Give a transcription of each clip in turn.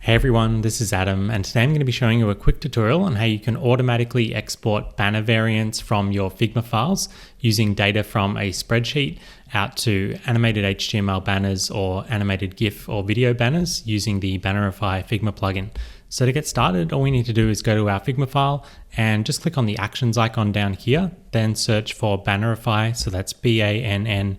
Hey everyone, this is Adam, and today I'm going to be showing you a quick tutorial on how you can automatically export banner variants from your Figma files using data from a spreadsheet out to animated HTML banners or animated GIF or video banners using the Bannerify Figma plugin. So to get started, all we need to do is go to our Figma file and just click on the actions icon down here, then search for Bannerify, so that's Bannerify.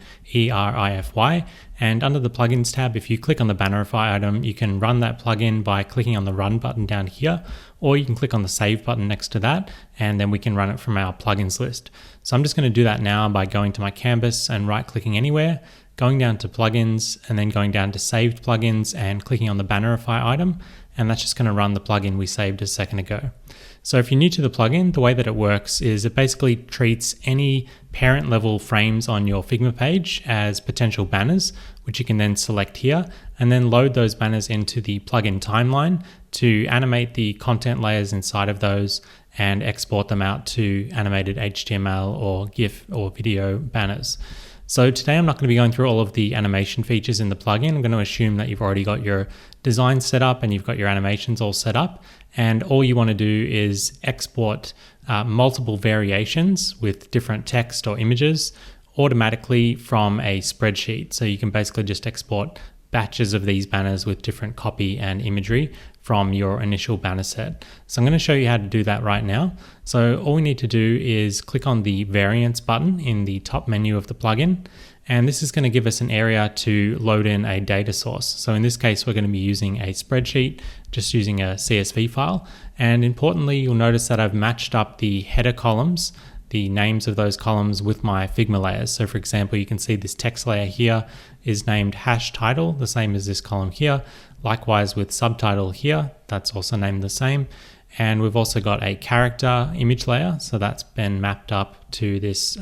And under the plugins tab, if you click on the Bannerify item, you can run that plugin by clicking on the run button down here, or you can click on the save button next to that, and then we can run it from our plugins list. So I'm just going to do that now by going to my canvas and right clicking anywhere, going down to plugins, and then going down to saved plugins and clicking on the Bannerify item. And that's just going to run the plugin we saved a second ago. So if you're new to the plugin, the way that it works is it basically treats any parent level frames on your Figma page as potential banners, which you can then select here and then load those banners into the plugin timeline to animate the content layers inside of those and export them out to animated HTML or GIF or video banners. So today I'm not going to be going through all of the animation features in the plugin. I'm going to assume that you've already got your design set up and you've got your animations all set up. And all you want to do is export multiple variations with different text or images automatically from a spreadsheet. So you can basically just export batches of these banners with different copy and imagery from your initial banner set. So I'm going to show you how to do that right now. So all we need to do is click on the variants button in the top menu of the plugin, and this is going to give us an area to load in a data source. So in this case, we're going to be using a spreadsheet, just using a CSV file. And importantly, you'll notice that I've matched up the header columns, the names of those columns, with my Figma layers. So for example, you can see this text layer here is named hash title, the same as this column here. Likewise with subtitle here, that's also named the same. And we've also got a character image layer, so that's been mapped up to this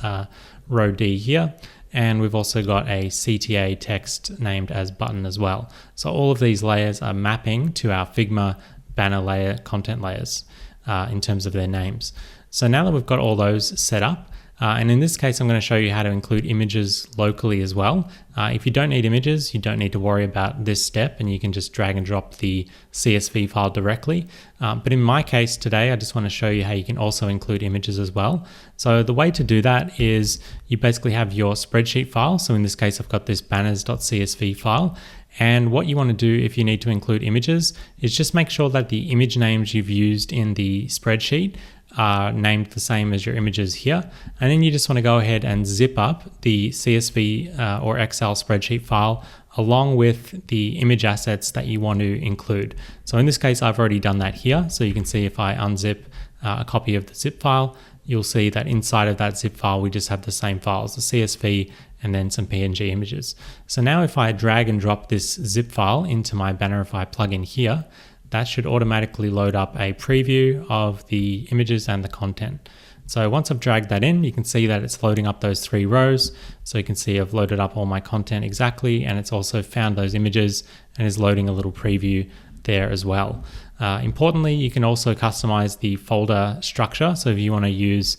row D here. And we've also got a CTA text named as button as well. So all of these layers are mapping to our Figma banner layer content layers in terms of their names. So now that we've got all those set up, and in this case, I'm going to show you how to include images locally as well. If you don't need images, you don't need to worry about this step, and you can just drag and drop the CSV file directly. But in my case today, I just want to show you how you can also include images as well. So the way to do that is you basically have your spreadsheet file. So in this case, I've got this banners.csv file. And what you want to do if you need to include images is just make sure that the image names you've used in the spreadsheet are named the same as your images here. And then you just want to go ahead and zip up the CSV or Excel spreadsheet file along with the image assets that you want to include. So in this case, I've already done that here. So you can see if I unzip a copy of the zip file, you'll see that inside of that zip file, we just have the same files, the CSV and then some PNG images. So now if I drag and drop this zip file into my Bannerify plugin here, that should automatically load up a preview of the images and the content. So once I've dragged that in, you can see that it's loading up those 3 rows. So you can see I've loaded up all my content exactly, and it's also found those images and is loading a little preview there as well. Importantly, you can also customize the folder structure. So if you want to use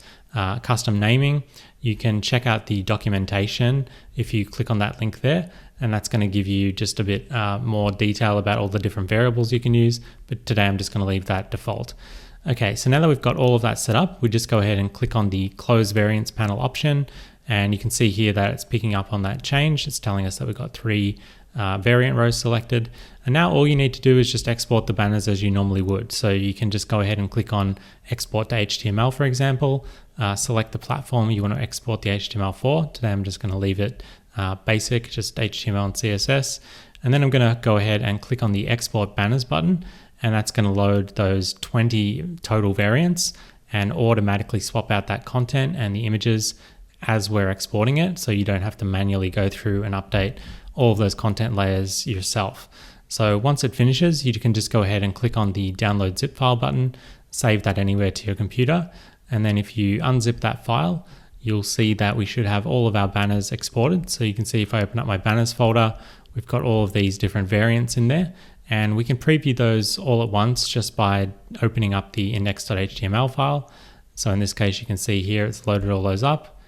custom naming, you can check out the documentation if you click on that link there, and that's going to give you just a bit more detail about all the different variables you can use. But today I'm just going to leave that default. Okay, so now that we've got all of that set up, we just go ahead and click on the Close Variants panel option, and you can see here that it's picking up on that change. It's telling us that we've got 3 variant rows selected. And now all you need to do is just export the banners as you normally would. So you can just go ahead and click on Export to HTML, for example, select the platform you want to export the HTML for. Today I'm just going to leave it basic, just HTML and CSS. And then I'm going to go ahead and click on the Export Banners button, and that's going to load those 20 total variants and automatically swap out that content and the images as we're exporting it, so you don't have to manually go through and update all of those content layers yourself. So once it finishes, you can just go ahead and click on the Download Zip File button, save that anywhere to your computer, and then if you unzip that file, you'll see that we should have all of our banners exported. So you can see if I open up my banners folder, we've got all of these different variants in there, and we can preview those all at once just by opening up the index.html file. So in this case, you can see here, it's loaded all those up,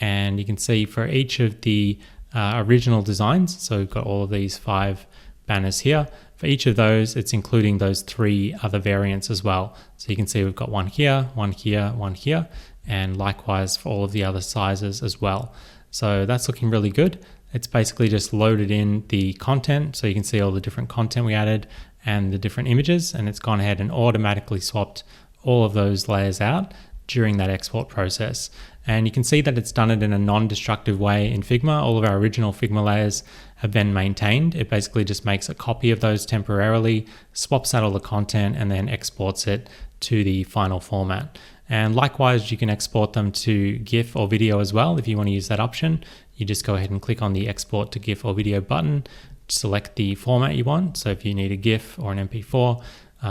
and you can see for each of the original designs, so we've got all of these 5 banners here. For For each of those, it's including those 3 other variants as well. So you can see we've got one here, one here, one here, and likewise for all of the other sizes as well. So that's looking really good. It's basically just loaded in the content, so you can see all the different content we added and the different images, and it's gone ahead and automatically swapped all of those layers out during that export process. And you can see that it's done it in a non-destructive way in Figma. All of our original Figma layers have been maintained. It basically just makes a copy of those temporarily, swaps out all the content, and then exports it to the final format. And likewise, you can export them to GIF or video as well. If you want to use that option, you just go ahead and click on the export to GIF or video button, select the format you want. So if you need a GIF or an MP4,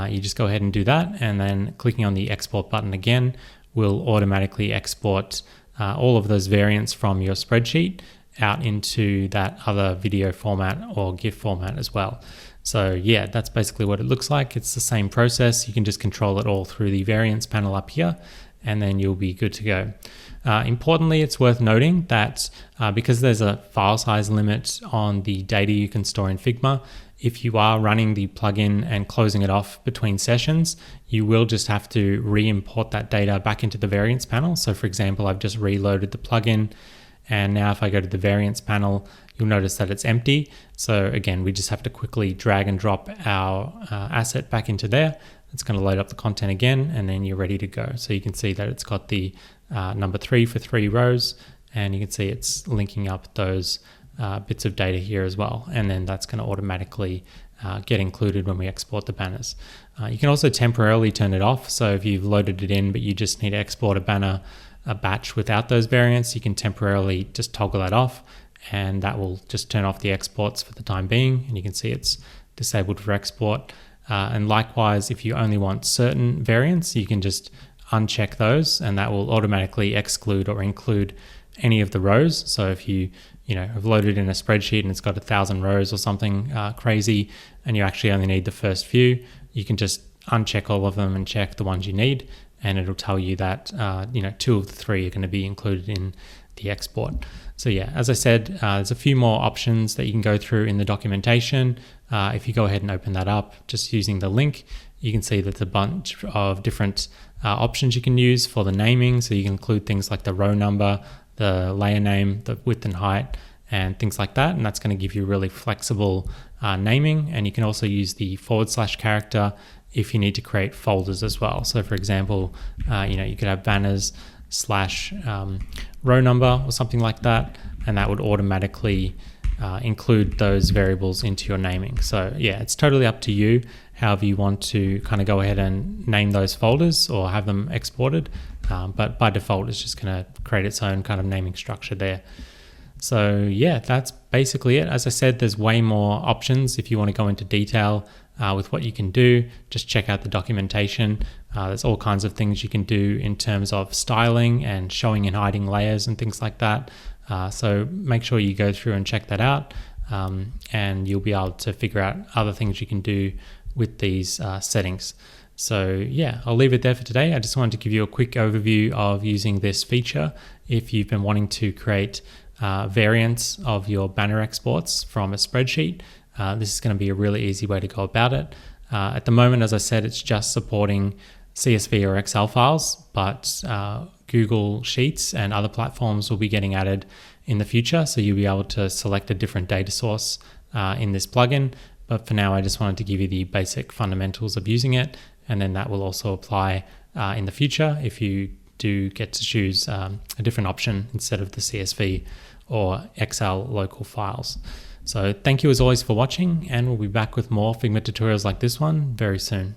you just go ahead and do that. And then clicking on the export button again will automatically export all of those variants from your spreadsheet out into that other video format or GIF format as well. So yeah, that's basically what it looks like. It's the same process. You can just control it all through the variants panel up here, and then you'll be good to go. Importantly, it's worth noting that because there's a file size limit on the data you can store in Figma, if you are running the plugin and closing it off between sessions, you will just have to re-import that data back into the variants panel. So for example, I've just reloaded the plugin, and now if I go to the variants panel, you'll notice that it's empty. So again, we just have to quickly drag and drop our asset back into there. It's going to load up the content again, and then you're ready to go. So you can see that it's got the number 3 for 3 rows, and you can see it's linking up those bits of data here as well. And then that's going to automatically get included when we export the banners. You can also temporarily turn it off. So if you've loaded it in, but you just need to export a batch without those variants, you can temporarily just toggle that off, and that will just turn off the exports for the time being. And you can see it's disabled for export. And likewise, if you only want certain variants, you can just uncheck those, and that will automatically exclude or include any of the rows. So if you have loaded in a spreadsheet and it's got 1,000 rows or something crazy, and you actually only need the first few, you can just uncheck all of them and check the ones you need, and it'll tell you that 2 of the 3 are going to be included in the export. So yeah, as I said, there's a few more options that you can go through in the documentation. If you go ahead and open that up, just using the link, you can see that there's a bunch of different options you can use for the naming. So you can include things like the row number, the layer name, the width and height, and things like that. And that's going to give you really flexible naming. And you can also use the / character if you need to create folders as well. So for example, you could have banners / row number or something like that, and that would automatically include those variables into your naming. So yeah, it's totally up to you however you want to kind of go ahead and name those folders or have them exported. But by default, it's just going to create its own kind of naming structure there. So yeah, that's basically it. As I said, there's way more options. If you want to go into detail with what you can do, just check out the documentation. There's all kinds of things you can do in terms of styling and showing and hiding layers and things like that. So make sure you go through and check that out, and you'll be able to figure out other things you can do with these settings. So yeah, I'll leave it there for today. I just wanted to give you a quick overview of using this feature if you've been wanting to create variants of your banner exports from a spreadsheet. This is going to be a really easy way to go about it. At the moment, as I said, it's just supporting CSV or Excel files, but Google Sheets and other platforms will be getting added in the future. So you'll be able to select a different data source in this plugin. But for now, I just wanted to give you the basic fundamentals of using it. And then that will also apply in the future if you do get to choose a different option instead of the CSV or Excel local files. So thank you as always for watching, and we'll be back with more Figma tutorials like this one very soon.